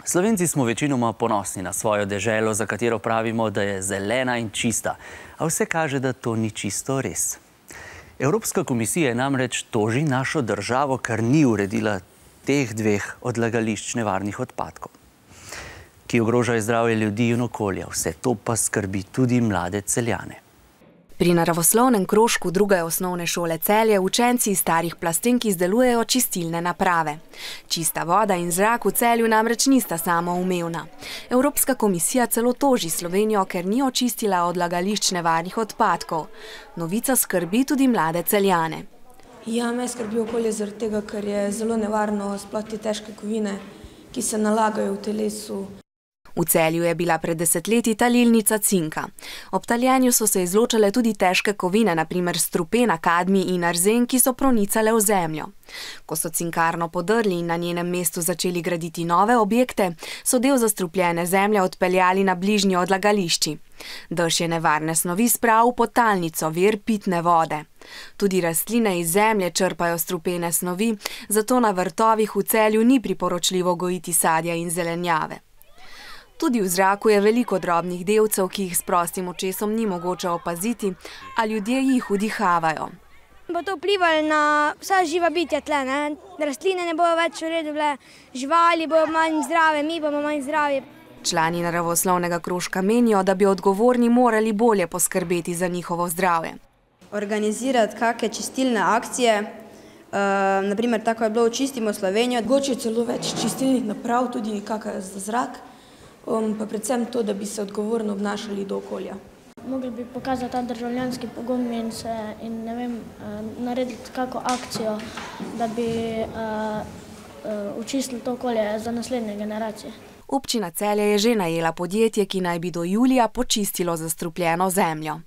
Slovenci smo večinoma ponosni na svojo deželo, za katero pravimo, da je zelena in čista. A vse kaže, da to ni čisto res. Evropska komisija namreč toži našo državo, ker ni uredila teh dveh odlagališč nevarnih odpadkov, ki ogrožajo zdravje ljudi in okolja. Vse to pa skrbi tudi mlade Celjane. Pri naravoslovnem krožku 2. osnovne šole Celje učenci iz starih plastenk izdelujejo čistilne naprave. Čista voda in zrak v Celju namreč nista samoumevna. Evropska komisija celo toži Slovenijo, ker ni očistila odlagališč nevarnih odpadkov. Novica skrbi tudi mlade Celjane. Ja, me skrbi okolje zaradi tega, ker je zelo nevarno sploh te težke kovine, ki se nalagajo v telesu. V Celju je bila pred desetletji talilnica cinka. Ob taljenju so se izločale tudi težke kovine, na primer strupena, kadmij in arzen, ki so pronicale v zemljo. Ko so cinkarno podrli in na njenem mestu začeli graditi nove objekte, so del zastrupljene zemlje odpeljali na bližnji odlagališči. Dež je nevarne snovi spravil v podtalnico, vir pitne vode. Tudi rastline iz zemlje črpajo strupene snovi, zato na vrtovih v Celju ni priporočljivo gojiti sadja in zelenjave. Tudi v zraku je veliko drobnih delcev, ki jih s prostim očesom ni mogoče opaziti, a ljudje jih vdihavajo. Bo to vplivalo na vsa živa bitja tle, ne? Rastline ne bojo več v redu bile, živali bojo manj zdrave, mi bomo manj zdravi. Člani naravoslovnega krožka menijo, da bi odgovorni morali bolje poskrbeti za njihovo zdravje. Organizirati kakšne čistilne akcije, naprimer tako je bilo v Čistimo Slovenijo. Mogoče celo več čistilnih naprav, tudi kakšna za zrak, pa predvsem to, da bi se odgovorno obnašali do okolja. Mogli bi pokazati ta državljanski pogum in ne vem, narediti kakšno akcijo, da bi očistili to okolje za naslednje generacije. Občina Celje je že najela podjetje, ki naj bi do julija počistilo zastrupljeno zemljo.